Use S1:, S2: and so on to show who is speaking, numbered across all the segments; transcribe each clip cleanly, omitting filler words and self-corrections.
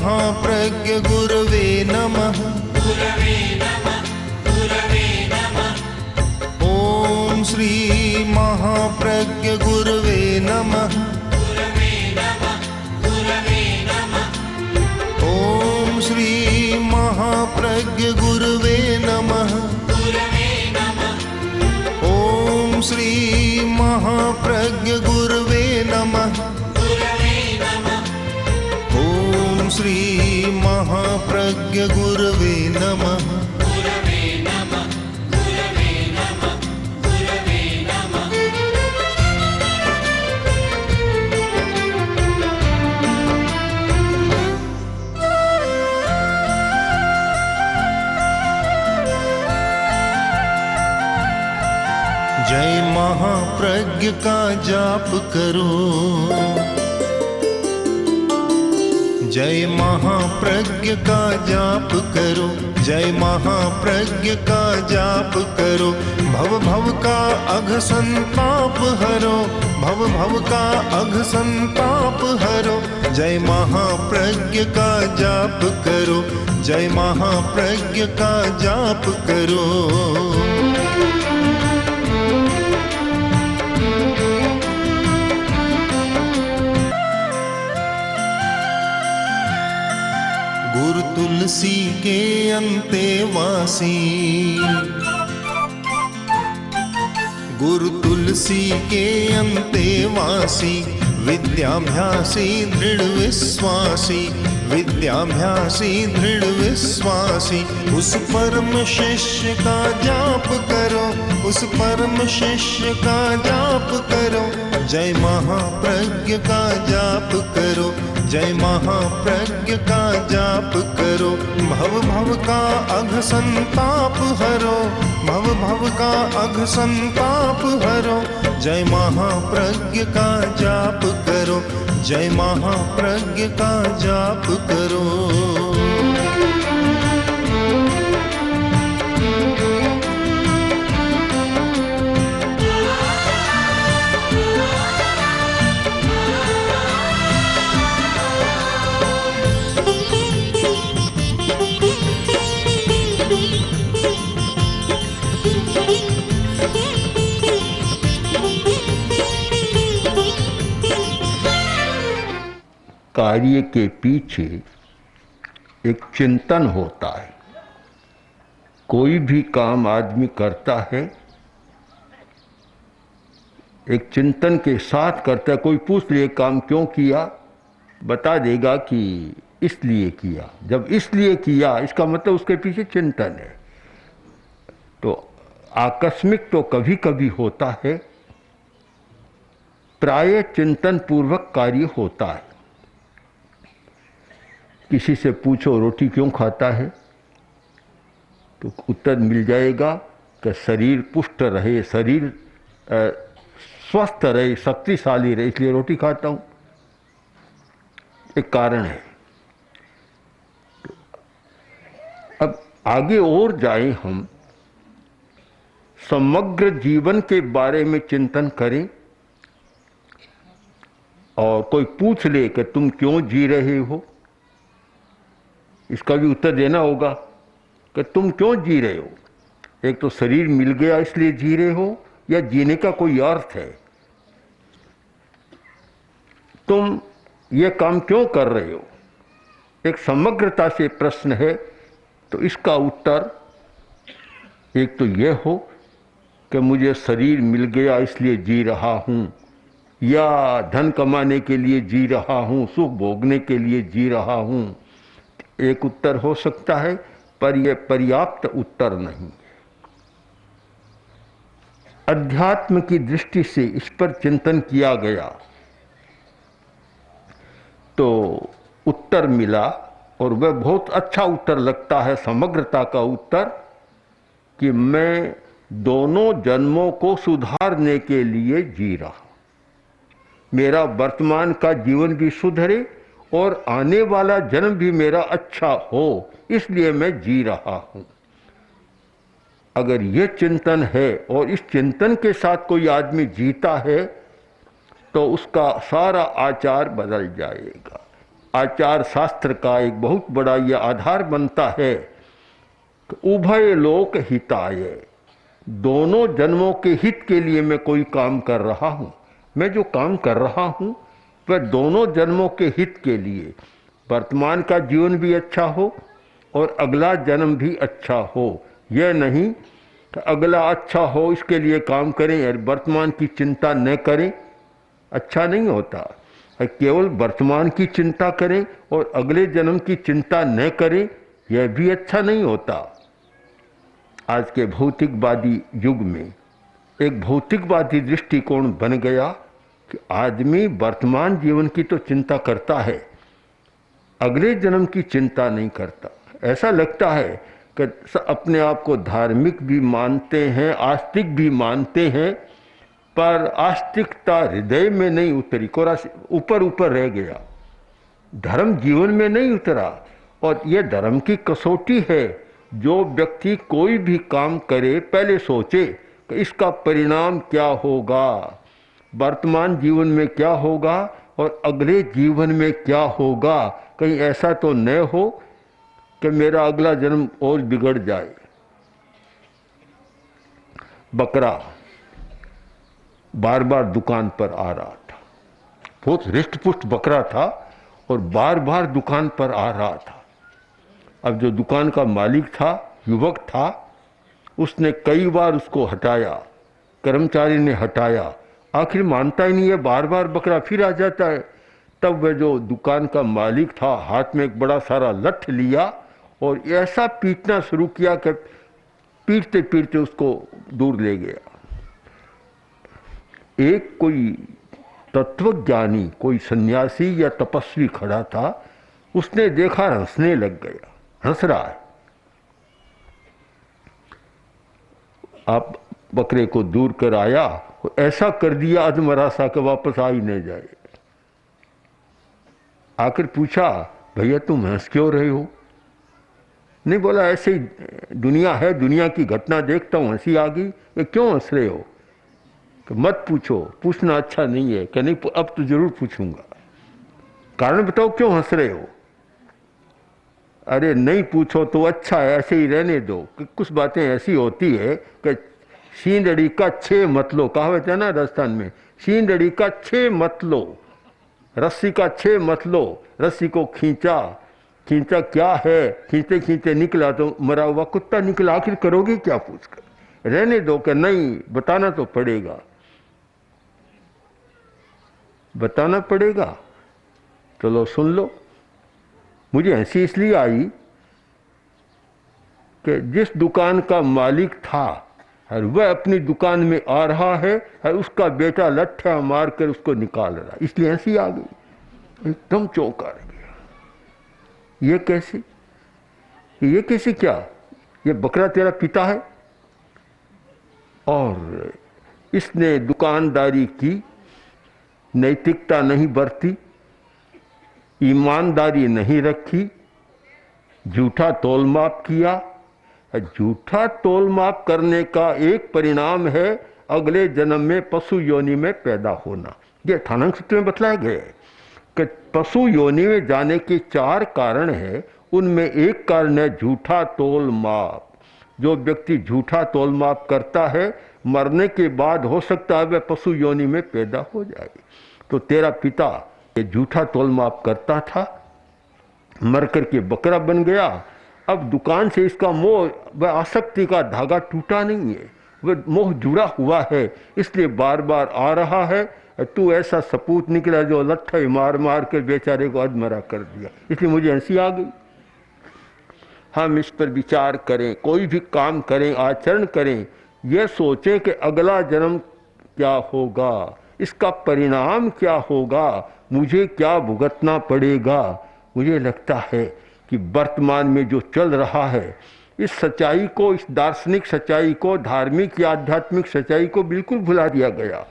S1: महाप्रज्ञ गुरवे नमः। ओम श्री महाप्रज्ञ गुरवे नमः। ओम श्री महाप्रज्ञ गुरवे नमः। ओम श्री महाप्रज्ञ गुरवे नमः। ओम श्री महाप्रज्ञ गुरवे नमः। जय महाप्रज्ञ का जाप करो। जय महाप्रज्ञ का जाप करो। जय महाप्रज्ञ का जाप करो। भव भव का अघ संताप हरो। भव भव का अघ संताप हरो। जय महाप्रज्ञ का जाप करो। जय महाप्रज्ञ का जाप करो। गुरु तुलसी के अंतेवासी। गुरु तुलसी के अंतेवासी। विद्याभ्यासी दृढ़ विश्वासी। विद्याभ्यासी दृढ़ विश्वासी। उस परम शिष्य का जाप करो। उस परम शिष्य का जाप करो। जय महाप्रज्ञ का जाप करो। जय महाप्रज्ञ का जाप करो। भव भव का अघ संताप हरो। भव भव का अघ संताप हरो। जय महाप्रज्ञ का जाप करो। जय महाप्रज्ञ का जाप करो।
S2: कार्य के पीछे एक चिंतन होता है। कोई भी काम आदमी करता है एक चिंतन के साथ करता है। कोई पूछ ले काम क्यों किया, बता देगा कि इसलिए किया। जब इसलिए किया इसका मतलब उसके पीछे चिंतन है। तो आकस्मिक तो कभी कभी होता है, प्राय चिंतन पूर्वक कार्य होता है। किसी से पूछो रोटी क्यों खाता है तो उत्तर मिल जाएगा कि शरीर पुष्ट रहे, शरीर स्वस्थ रहे, शक्तिशाली रहे, इसलिए रोटी खाता हूं। एक कारण है। अब आगे और जाएं, हम समग्र जीवन के बारे में चिंतन करें और कोई पूछ ले कि तुम क्यों जी रहे हो, इसका भी उत्तर देना होगा कि तुम क्यों जी रहे हो। एक तो शरीर मिल गया इसलिए जी रहे हो या जीने का कोई अर्थ है। तुम ये काम क्यों कर रहे हो, एक समग्रता से प्रश्न है। तो इसका उत्तर एक तो यह हो कि मुझे शरीर मिल गया इसलिए जी रहा हूँ, या धन कमाने के लिए जी रहा हूँ, सुख भोगने के लिए जी रहा हूँ। एक उत्तर हो सकता है, पर यह पर्याप्त उत्तर नहीं। अध्यात्म की दृष्टि से इस पर चिंतन किया गया तो उत्तर मिला, और वह बहुत अच्छा उत्तर लगता है, समग्रता का उत्तर, कि मैं दोनों जन्मों को सुधारने के लिए जी रहा। मेरा वर्तमान का जीवन भी सुधरे और आने वाला जन्म भी मेरा अच्छा हो, इसलिए मैं जी रहा हूं। अगर यह चिंतन है और इस चिंतन के साथ कोई आदमी जीता है तो उसका सारा आचार बदल जाएगा। आचार शास्त्र का एक बहुत बड़ा यह आधार बनता है कि उभय लोक हिताय, दोनों जन्मों के हित के लिए मैं कोई काम कर रहा हूँ। मैं जो काम कर रहा हूँ वह दोनों जन्मों के हित के लिए, वर्तमान का जीवन भी अच्छा हो और अगला जन्म भी अच्छा हो। यह नहीं कि अगला अच्छा हो इसके लिए काम करें और वर्तमान की चिंता न करें, अच्छा नहीं होता। केवल वर्तमान की चिंता करें और अगले जन्म की चिंता न करें, यह भी अच्छा नहीं होता। आज के भौतिकवादी युग में एक भौतिकवादी दृष्टिकोण बन गया कि आदमी वर्तमान जीवन की तो चिंता करता है, अगले जन्म की चिंता नहीं करता। ऐसा लगता है कि अपने आप को धार्मिक भी मानते हैं, आस्तिक भी मानते हैं, पर आस्तिकता हृदय में नहीं उतरी, कोरा ऊपर ऊपर रह गया, धर्म जीवन में नहीं उतरा। और यह धर्म की कसौटी है, जो व्यक्ति कोई भी काम करे पहले सोचे कि इसका परिणाम क्या होगा, वर्तमान जीवन में क्या होगा और अगले जीवन में क्या होगा। कहीं ऐसा तो न हो कि मेरा अगला जन्म और बिगड़ जाए। बकरा बार बार दुकान पर आ रहा था, बहुत हृष्ट-पुष्ट बकरा था और बार बार दुकान पर आ रहा था। अब जो दुकान का मालिक था, युवक था, उसने कई बार उसको हटाया, कर्मचारी ने हटाया, आखिर मानता ही नहीं है, बार बार बकरा फिर आ जाता है। तब वह जो दुकान का मालिक था, हाथ में एक बड़ा सारा लठ लिया और ऐसा पीटना शुरू किया कि पीटते पीटते उसको दूर ले गया। एक कोई तत्वज्ञानी, कोई सन्यासी या तपस्वी खड़ा था, उसने देखा, हंसने लग गया, हंस रहा है। आप बकरे को दूर कर आया, ऐसा कर दिया अधमरा सा कि वापस आ ही नहीं जाए। आकर पूछा, भैया तुम हंस क्यों रहे हो? नहीं, बोला ऐसे ही दुनिया है, दुनिया की घटना देखता हूँ, हंसी आ गई। ये क्यों हंस रहे हो? कि मत पूछो, पूछना अच्छा नहीं है। कि नहीं, अब तो जरूर पूछूंगा, कारण बताओ क्यों हंस रहे हो? अरे नहीं पूछो तो अच्छा है, ऐसे ही रहने दो। कि कुछ बातें ऐसी होती है कि शींदड़ी का छे मत लो, कहावत है ना राजस्थान में, शींदड़ी का छे मत लो, रस्सी का छे मत लो। रस्सी को खींचा, खींचा क्या है, खींचते खींचते निकला तो मरा हुआ कुत्ता निकला। आखिर करोगे क्या पूछकर? रहने दो। कि नहीं, बताना तो पड़ेगा, बताना पड़ेगा। चलो सुन लो। मुझे हंसी इसलिए आई कि जिस दुकान का मालिक था और वह अपनी दुकान में आ रहा है और उसका बेटा लट्ठा मारकर उसको निकाल रहा, इसलिए हंसी आ गई। एकदम चौंका रह गया। ये कैसे, ये कैसे? क्या ये बकरा तेरा पिता है और इसने दुकानदारी की, नैतिकता नहीं बरती, ईमानदारी नहीं रखी, झूठा तोलमाप किया। झूठा तोलमाप करने का एक परिणाम है अगले जन्म में पशु योनि में पैदा होना। यह थानंग सूत्र में बतलाया गया है कि पशु योनि में जाने के 4 कारण हैं, उनमें एक कारण है झूठा तोलमाप। जो व्यक्ति झूठा तोलमाप करता है, मरने के बाद हो सकता है वह पशु योनि में पैदा हो जाए। तो तेरा पिता ये झूठा तोलमाप करता था, मर करके बकरा बन गया। अब दुकान से इसका मोह, वह आसक्ति का धागा टूटा नहीं है, वह मोह जुड़ा हुआ है, इसलिए बार बार आ रहा है। तू ऐसा सपूत निकला जो लट्ठे मार मार कर बेचारे को अधमरा कर दिया, इसलिए मुझे हंसी आ गई। हम इस पर विचार करें, कोई भी काम करें, आचरण करें, यह सोचें कि अगला जन्म क्या होगा, इसका परिणाम क्या होगा, मुझे क्या भुगतना पड़ेगा। मुझे लगता है कि वर्तमान में जो चल रहा है, इस सच्चाई को, इस दार्शनिक सच्चाई को, धार्मिक या आध्यात्मिक सच्चाई को बिल्कुल भुला दिया गया।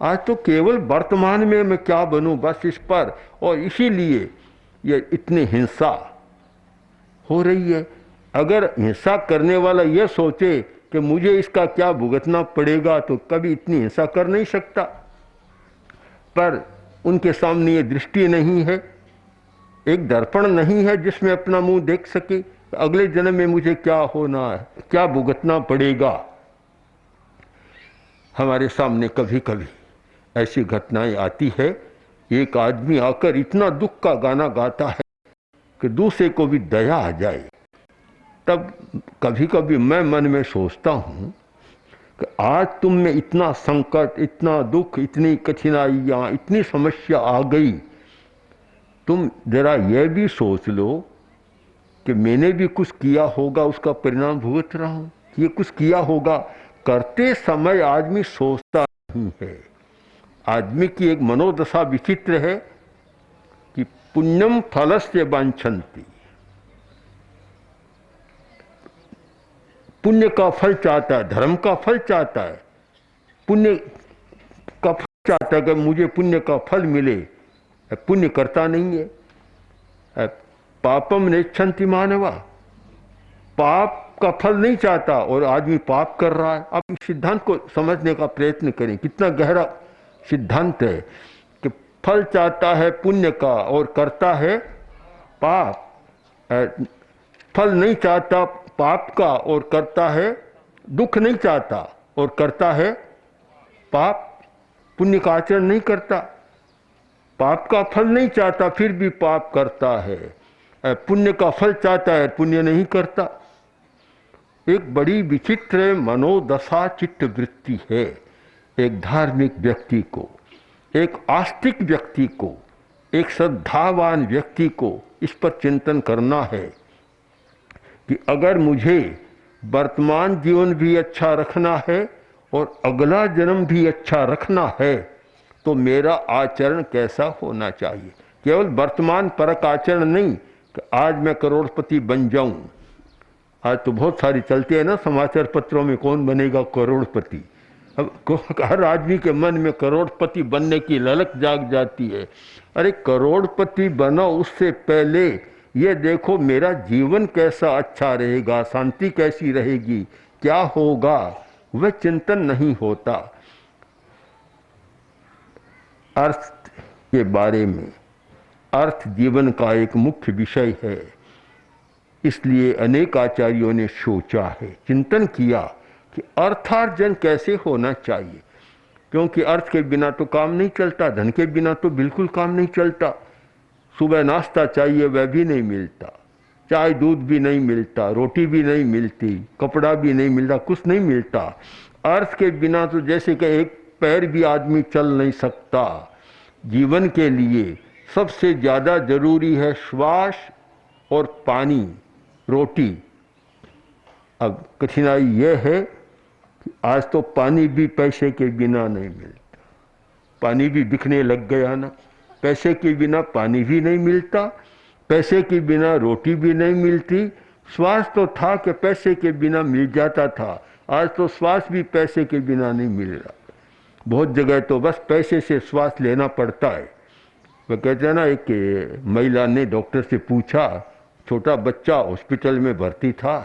S2: आज तो केवल वर्तमान में मैं क्या बनूं, बस इस पर, और इसीलिए ये इतनी हिंसा हो रही है। अगर हिंसा करने वाला यह सोचे कि मुझे इसका क्या भुगतना पड़ेगा, तो कभी इतनी हिंसा कर नहीं सकता। पर उनके सामने ये दृष्टि नहीं है, एक दर्पण नहीं है जिसमें अपना मुंह देख सके, अगले जन्म में मुझे क्या होना है, क्या भुगतना पड़ेगा। हमारे सामने कभी कभी ऐसी घटनाएं आती है, एक आदमी आकर इतना दुख का गाना गाता है कि दूसरे को भी दया आ जाए। तब कभी कभी मैं मन में सोचता हूँ कि आज तुम में इतना संकट, इतना दुख, इतनी कठिनाइयाँ, इतनी समस्या आ गई, तुम जरा यह भी सोच लो कि मैंने भी कुछ किया होगा, उसका परिणाम भुगत रहा हूँ, ये कुछ किया होगा। करते समय आदमी सोचता नहीं है। आदमी की एक मनोदशा विचित्र है कि पुण्यम फलस्य वांछन्ति, पुण्य का फल चाहता है, धर्म का फल चाहता है, पुण्य का फल चाहता है कि मुझे पुण्य का फल मिले, पुण्य करता नहीं है। पापम नेच्छन्ति मानवा, पाप का फल नहीं चाहता और आदमी पाप कर रहा है। आप इस सिद्धांत को समझने का प्रयत्न करें, कितना गहरा सिद्धांत है कि फल चाहता है पुण्य का और करता है पाप, फल नहीं चाहता पाप का और करता है, दुख नहीं चाहता और करता है पाप, पुण्य का आचरण नहीं करता, पाप का फल नहीं चाहता फिर भी पाप करता है, पुण्य का फल चाहता है पुण्य नहीं करता। एक बड़ी विचित्र मनोदशा चित्त वृत्ति है। एक धार्मिक व्यक्ति को, एक आस्तिक व्यक्ति को, एक श्रद्धावान व्यक्ति को इस पर चिंतन करना है कि अगर मुझे वर्तमान जीवन भी अच्छा रखना है और अगला जन्म भी अच्छा रखना है तो मेरा आचरण कैसा होना चाहिए। केवल वर्तमान परक आचरण नहीं कि आज मैं करोड़पति बन जाऊं। आज तो बहुत सारी चलते हैं ना समाचार पत्रों में, कौन बनेगा करोड़पति। अब हर आदमी के मन में करोड़पति बनने की ललक जाग जाती है। अरे करोड़पति बनो उससे पहले ये देखो मेरा जीवन कैसा अच्छा रहेगा, शांति कैसी रहेगी, क्या होगा, वह चिंतन नहीं होता। अर्थ के बारे में, अर्थ जीवन का एक मुख्य विषय है, इसलिए अनेक आचार्यों ने सोचा है, चिंतन किया कि अर्थार्जन कैसे होना चाहिए, क्योंकि अर्थ के बिना तो काम नहीं चलता, धन के बिना तो बिल्कुल काम नहीं चलता। सुबह नाश्ता चाहिए वह भी नहीं मिलता, चाय दूध भी नहीं मिलता, रोटी भी नहीं मिलती, कपड़ा भी नहीं मिलता, कुछ नहीं मिलता। अर्थ के बिना तो जैसे कि एक पैर भी आदमी चल नहीं सकता। जीवन के लिए सबसे ज़्यादा जरूरी है श्वास और पानी, रोटी। अब कठिनाई यह है कि आज तो पानी भी पैसे के बिना नहीं मिलता, पानी भी बिकने लग गया ना। पैसे के बिना पानी भी नहीं मिलता, पैसे के बिना रोटी भी नहीं मिलती। श्वास तो था कि पैसे के बिना मिल जाता था, आज तो श्वास भी पैसे के बिना नहीं मिल रहा। बहुत जगह तो बस पैसे से श्वास लेना पड़ता है। वह कहते हैं ना, एक महिला ने डॉक्टर से पूछा, छोटा बच्चा हॉस्पिटल में भर्ती था,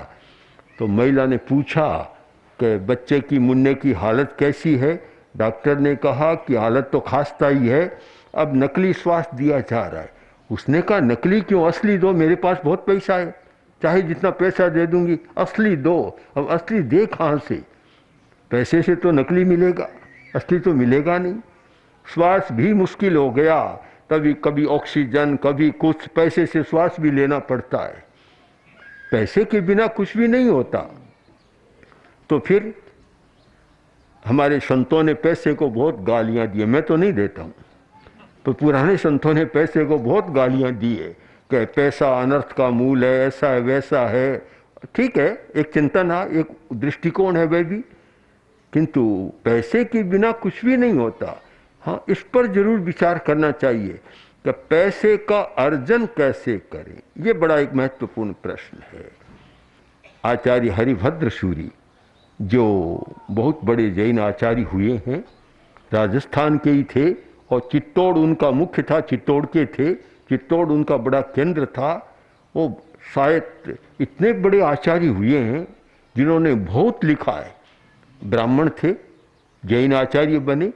S2: तो महिला ने पूछा कि बच्चे की मुन्ने की हालत कैसी है। डॉक्टर ने कहा कि हालत तो खास्ता ही है, अब नकली श्वास दिया जा रहा है। उसने कहा नकली क्यों, असली दो, मेरे पास बहुत पैसा है, चाहे जितना पैसा दे दूंगी, असली दो। अब असली दे कहाँ से, पैसे से तो नकली मिलेगा, असली तो मिलेगा नहीं। श्वास भी मुश्किल हो गया, तभी कभी ऑक्सीजन कभी कुछ, पैसे से श्वास भी लेना पड़ता है। पैसे के बिना कुछ भी नहीं होता। तो फिर हमारे संतों ने पैसे को बहुत गालियां दी, मैं तो नहीं देता हूँ, तो पुराने संतों ने पैसे को बहुत गालियां दी है कि पैसा अनर्थ का मूल है, ऐसा है वैसा है। ठीक है, एक चिंतन है, एक दृष्टिकोण है वह भी, किंतु पैसे के बिना कुछ भी नहीं होता। हाँ, इस पर जरूर विचार करना चाहिए कि पैसे का अर्जन कैसे करें, ये बड़ा एक महत्वपूर्ण प्रश्न है। आचार्य हरिभद्र सूरी जो बहुत बड़े जैन आचार्य हुए हैं, राजस्थान के ही थे और चित्तौड़ उनका मुख्य था, चित्तौड़ के थे, चित्तौड़ उनका बड़ा केंद्र था। वो शायद इतने बड़े आचार्य हुए हैं जिन्होंने बहुत लिखा है, ब्राह्मण थे, जैन आचार्य बने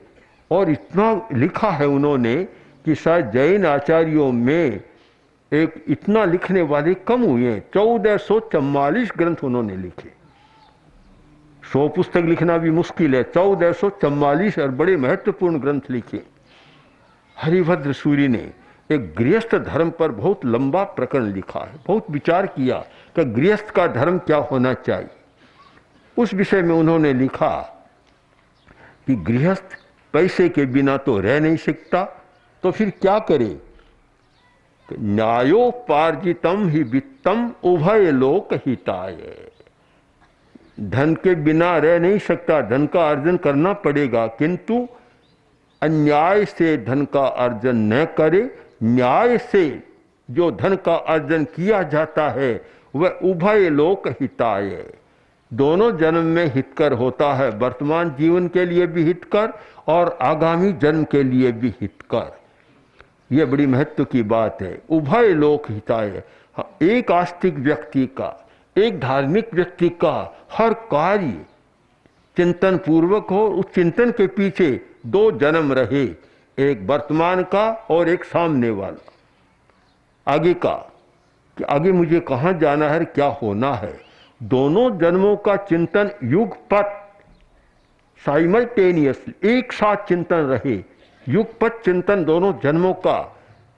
S2: और इतना लिखा है उन्होंने कि शायद जैन आचार्यों में एक इतना लिखने वाले कम हुए हैं। 1444 ग्रंथ उन्होंने लिखे। 100 पुस्तक लिखना भी मुश्किल है, 1444 और बड़े महत्वपूर्ण ग्रंथ लिखे। हरिभद्र सूरी ने एक गृहस्थ धर्म पर बहुत लंबा प्रकरण लिखा है, बहुत विचार किया कि गृहस्थ का धर्म क्या होना चाहिए। उस विषय में उन्होंने लिखा कि गृहस्थ पैसे के बिना तो रह नहीं सकता, तो फिर क्या करे? न्यायोपार्जितम ही वित्तम उभय लोक हिताय। धन के बिना रह नहीं सकता, धन का अर्जन करना पड़ेगा, किंतु अन्याय से धन का अर्जन न करे। न्याय से जो धन का अर्जन किया जाता है वह उभय लोक हिताय, दोनों जन्म में हितकर होता है, वर्तमान जीवन के लिए भी हितकर और आगामी जन्म के लिए भी हितकर। यह बड़ी महत्व की बात है। उभय लोक हिताय, एक आस्तिक व्यक्ति का, एक धार्मिक व्यक्ति का हर कार्य चिंतन पूर्वक हो, उस चिंतन के पीछे दो जन्म रहे, एक वर्तमान का और एक सामने वाला, आगे का, कि आगे मुझे कहाँ जाना है, क्या होना है। दोनों जन्मों का चिंतन युगपत साइमल्टेनियसली एक साथ चिंतन रहे, युगपत चिंतन दोनों जन्मों का,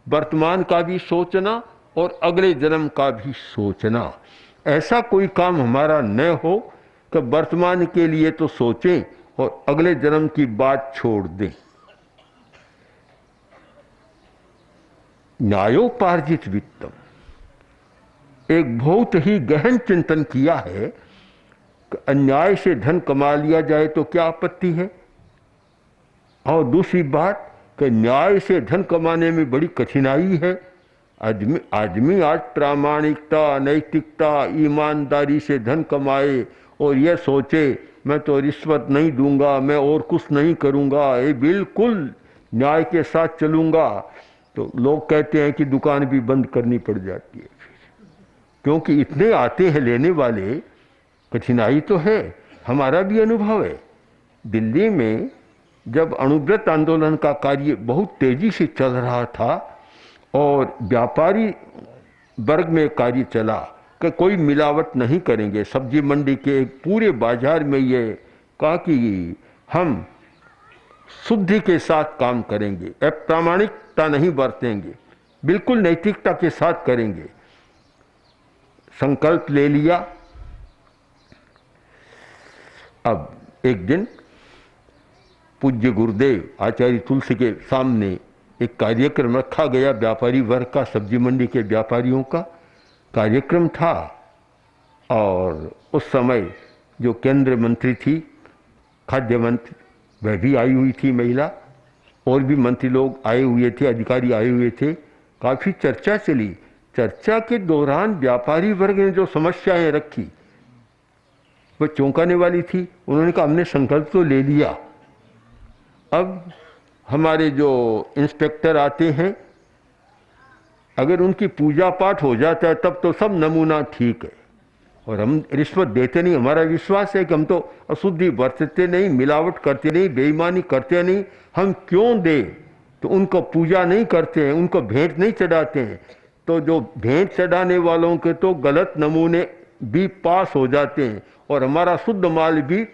S2: वर्तमान का भी सोचना और अगले जन्म का भी सोचना। ऐसा कोई काम हमारा न हो कि वर्तमान के लिए तो सोचें और अगले जन्म की बात छोड़ दें। न्यायोपार्जित वित्तम, एक बहुत ही गहन चिंतन किया है कि अन्याय से धन कमा लिया जाए तो क्या आपत्ति है, और दूसरी बात कि न्याय से धन कमाने में बड़ी कठिनाई है। आदमी आज प्रामाणिकता, नैतिकता, ईमानदारी से धन कमाए और यह सोचे मैं तो रिश्वत नहीं दूंगा, मैं और कुछ नहीं करूंगा, ये बिल्कुल न्याय के साथ चलूंगा, तो लोग कहते हैं कि दुकान भी बंद करनी पड़ जाती है, क्योंकि इतने आते हैं लेने वाले, कठिनाई तो है। हमारा भी अनुभव है। दिल्ली में जब अणुव्रत आंदोलन का कार्य बहुत तेजी से चल रहा था और व्यापारी वर्ग में कार्य चला कि कोई मिलावट नहीं करेंगे, सब्जी मंडी के पूरे बाजार में ये कहा कि हम शुद्धि के साथ काम करेंगे, अप्रामाणिकता नहीं बरतेंगे, बिल्कुल नैतिकता के साथ करेंगे। संकल्प ले लिया। अब एक दिन पूज्य गुरुदेव आचार्य तुलसी के सामने एक कार्यक्रम रखा गया, व्यापारी वर्ग का, सब्जी मंडी के व्यापारियों का कार्यक्रम था। और उस समय जो केंद्र मंत्री थी, खाद्य मंत्री, वह भी आई हुई थी महिला, और भी मंत्री लोग आए हुए थे, अधिकारी आए हुए थे। काफ़ी चर्चा चली। चर्चा के दौरान व्यापारी वर्ग ने जो समस्याएं रखी वह चौंकाने वाली थी। उन्होंने कहा हमने संकल्प तो ले लिया, अब हमारे जो इंस्पेक्टर आते हैं अगर उनकी पूजा पाठ हो जाता है तब तो सब नमूना ठीक है, और हम रिश्वत देते नहीं। हमारा विश्वास है कि हम तो अशुद्धि बरतते नहीं, मिलावट करते नहीं, बेईमानी करते नहीं, हम क्यों दें? तो उनको पूजा नहीं करते हैं, उनको भेंट नहीं चढ़ाते हैं, तो जो भेंट चढ़ाने वालों के तो गलत नमूने भी पास हो जाते हैं और हमारा शुद्ध माल भी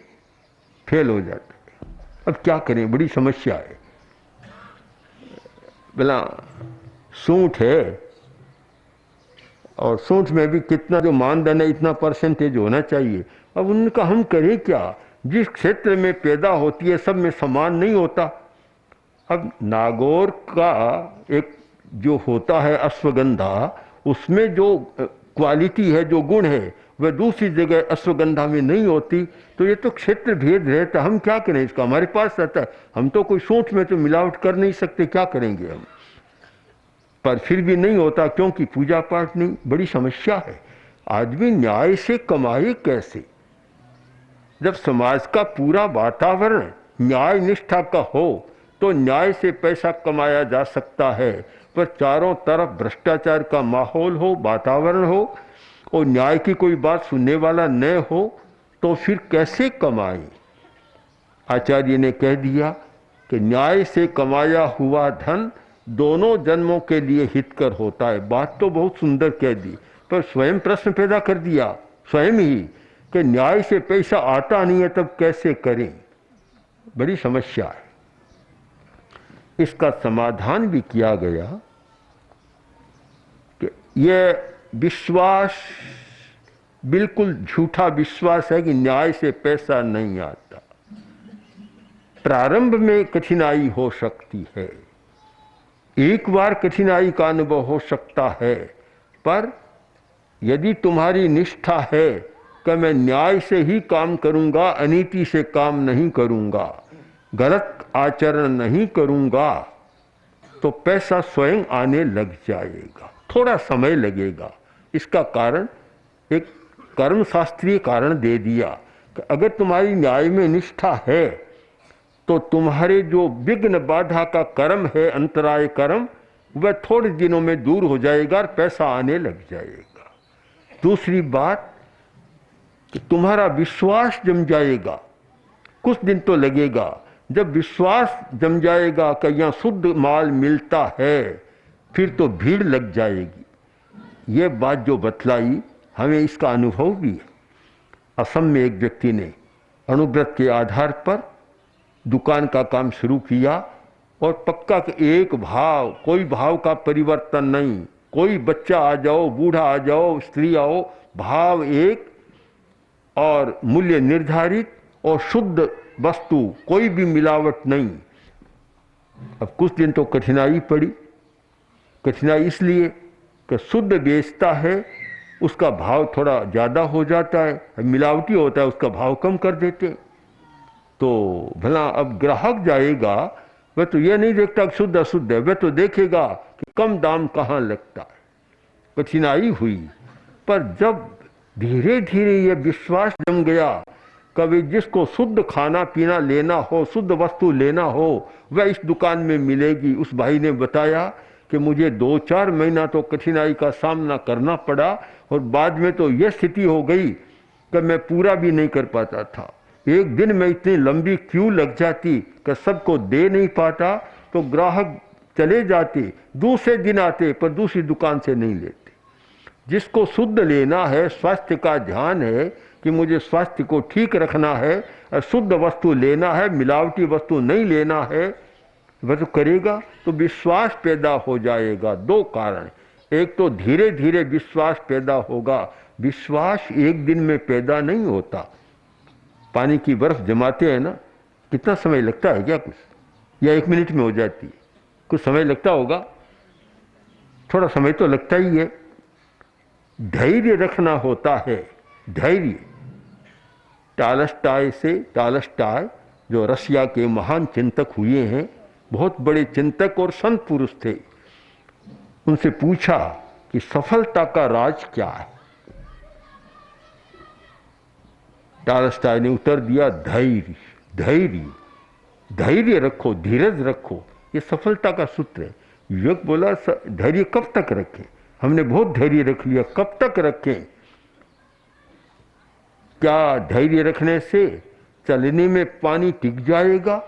S2: फेल हो जाता है। अब क्या करें, बड़ी समस्या है। बोला सूंठ है, और सूंठ में भी कितना जो मानदंड है इतना परसेंटेज होना चाहिए। अब उनका हम करें क्या? जिस क्षेत्र में पैदा होती है सब में समान नहीं होता। अब नागौर का एक जो होता है अश्वगंधा, उसमें जो क्वालिटी है, जो गुण है, वह दूसरी जगह अश्वगंधा में नहीं होती। तो ये तो क्षेत्र भेद रहता, हम क्या करें इसका? हमारे पास रहता है, हम तो कोई सूंठ में तो मिलावट कर नहीं सकते, क्या करेंगे हम? पर फिर भी नहीं होता क्योंकि पूजा पाठ नहीं। बड़ी समस्या है। आदमी न्याय से कमाए कैसे? जब समाज का पूरा वातावरण न्याय निष्ठा का हो तो न्याय से पैसा कमाया जा सकता है, पर चारों तरफ भ्रष्टाचार का माहौल हो, वातावरण हो, और न्याय की कोई बात सुनने वाला न हो तो फिर कैसे कमाए? आचार्य ने कह दिया कि न्याय से कमाया हुआ धन दोनों जन्मों के लिए हितकर होता है। बात तो बहुत सुंदर कह दी, पर स्वयं प्रश्न पैदा कर दिया स्वयं ही कि न्याय से पैसा आता नहीं है तब कैसे करें। बड़ी समस्या है। इसका समाधान भी किया गया कि यह विश्वास बिल्कुल झूठा विश्वास है कि न्याय से पैसा नहीं आता। प्रारंभ में कठिनाई हो सकती है, एक बार कठिनाई का अनुभव हो सकता है, पर यदि तुम्हारी निष्ठा है कि मैं न्याय से ही काम करूंगा, अनीति से काम नहीं करूंगा, गलत आचरण नहीं करूंगा, तो पैसा स्वयं आने लग जाएगा। थोड़ा समय लगेगा। इसका कारण एक कर्मशास्त्रीय कारण दे दिया कि अगर तुम्हारी न्याय में निष्ठा है तो तुम्हारे जो विघ्न बाधा का कर्म है, अंतराय कर्म, वह थोड़े दिनों में दूर हो जाएगा और पैसा आने लग जाएगा। दूसरी बात कि तुम्हारा विश्वास जम जाएगा। कुछ दिन तो लगेगा। जब विश्वास जम जाएगा कि यहाँ शुद्ध माल मिलता है, फिर तो भीड़ लग जाएगी। ये बात जो बतलाई हमें इसका अनुभव भी है। असम में एक व्यक्ति ने अनुव्रत के आधार पर दुकान का काम शुरू किया और पक्का कि एक भाव, कोई भाव का परिवर्तन नहीं, कोई बच्चा आ जाओ, बूढ़ा आ जाओ, स्त्री आओ, भाव एक और मूल्य निर्धारित और शुद्ध वस्तु, कोई भी मिलावट नहीं। अब कुछ दिन तो कठिनाई पड़ी। कठिनाई इसलिए कि शुद्ध बेचता है, उसका भाव थोड़ा ज़्यादा हो जाता है, मिलावटी होता है उसका भाव कम कर देते। तो भला अब ग्राहक जाएगा, वह तो यह नहीं देखता कि शुद्ध अशुद्ध है, वह तो देखेगा कि कम दाम कहाँ लगता है। कठिनाई हुई, पर जब धीरे धीरे यह विश्वास जम गया, कभी जिसको शुद्ध खाना पीना लेना हो, शुद्ध वस्तु लेना हो, वह इस दुकान में मिलेगी। उस भाई ने बताया कि मुझे 2-4 महीना तो कठिनाई का सामना करना पड़ा और बाद में तो यह स्थिति हो गई कि मैं पूरा भी नहीं कर पाता था। एक दिन में इतनी लंबी क्यू लग जाती कि सबको दे नहीं पाता, तो ग्राहक चले जाते, दूसरे दिन आते पर दूसरी दुकान से नहीं लेते। जिसको शुद्ध लेना है, स्वास्थ्य का ध्यान है कि मुझे स्वास्थ्य को ठीक रखना है, शुद्ध वस्तु लेना है, मिलावटी वस्तु नहीं लेना है, वह तो करेगा। तो विश्वास पैदा हो जाएगा। 2 कारण, एक तो धीरे धीरे विश्वास पैदा होगा। विश्वास एक दिन में पैदा नहीं होता। पानी की बर्फ जमाते हैं ना, कितना समय लगता है क्या? कुछ या 1 मिनट में हो जाती है? कुछ समय लगता होगा, थोड़ा समय तो लगता ही है। धैर्य रखना होता है। धैर्य टालस्टाय जो रशिया के महान चिंतक हुए हैं, बहुत बड़े चिंतक और संत पुरुष थे, उनसे पूछा कि सफलता का राज क्या है? टालस्टाय ने उत्तर दिया, धैर्य। धैर्य, धैर्य रखो, धीरज रखो, ये सफलता का सूत्र है। युवक बोला, धैर्य कब तक रखें? हमने बहुत धैर्य रख लिया, कब तक रखें? क्या धैर्य रखने से चलने में पानी टिक जाएगा?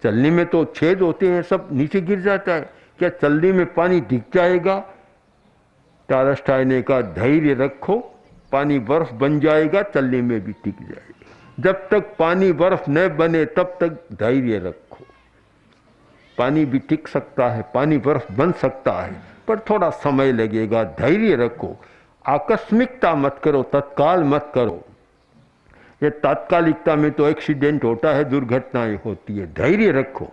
S2: चलने में तो छेद होते हैं, सब नीचे गिर जाता है। क्या चलने में पानी टिक जाएगा? टालस्टाय ने कहा, धैर्य रखो, पानी बर्फ बन जाएगा, चलने में भी टिक जाएगा। जब तक पानी बर्फ न बने तब तक धैर्य रखो। पानी भी टिक सकता है, पानी बर्फ बन सकता है, पर थोड़ा समय लगेगा। धैर्य रखो, आकस्मिकता मत करो, तत्काल मत करो। ये तात्कालिकता में तो एक्सीडेंट होता है, दुर्घटनाएं होती है। धैर्य रखो।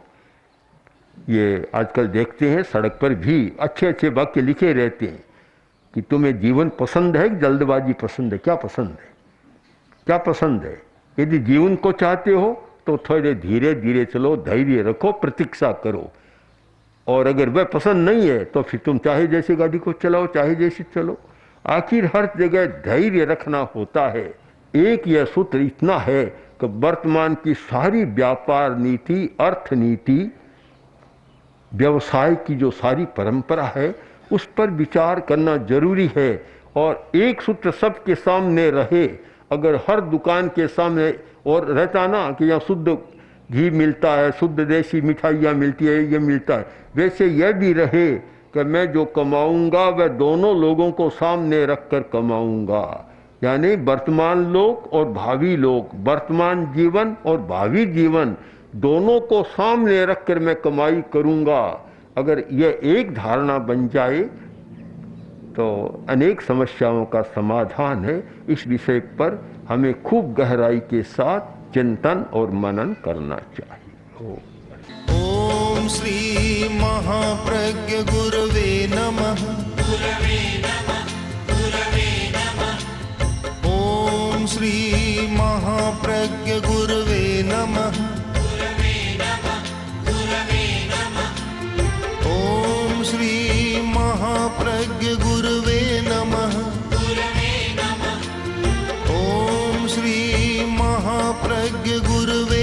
S2: ये आजकल देखते हैं सड़क पर भी अच्छे अच्छे वाक्य लिखे रहते हैं कि तुम्हें जीवन पसंद है कि जल्दबाजी पसंद है? क्या पसंद है? क्या पसंद है? यदि जीवन को चाहते हो तो थोड़े धीरे धीरे चलो, धैर्य रखो, प्रतीक्षा करो। और अगर वह पसंद नहीं है तो फिर तुम चाहे जैसे गाड़ी को चलाओ, चाहे जैसे चलो। आखिर हर जगह धैर्य रखना होता है। एक यह सूत्र इतना है कि वर्तमान की सारी व्यापार नीति, अर्थ नीति, व्यवसाय की जो सारी परंपरा है, उस पर विचार करना जरूरी है। और एक सूत्र सबके सामने रहे। अगर हर दुकान के सामने और रहता ना कि यहाँ शुद्ध घी मिलता है, शुद्ध देसी मिठाइयाँ मिलती है, ये मिलता है, वैसे यह भी रहे कि मैं जो कमाऊँगा वह दोनों लोगों को सामने रख कर कमाऊँगा, यानी वर्तमान लोक और भावी लोक, वर्तमान जीवन और भावी जीवन दोनों को सामने रख कर मैं कमाई करूँगा। अगर यह एक धारणा बन जाए तो अनेक समस्याओं का समाधान है। इस विषय पर हमें खूब गहराई के साथ चिंतन और मनन करना चाहिए।
S1: ओम श्री महाप्रज्ञ गुरवे नमः। ओम श्री महाप्रज्ञ गुरवे नमः। ओम श्री महाप्रज्ञ गुरवे नमः। ओम श्री महाप्रज्ञ गुरवे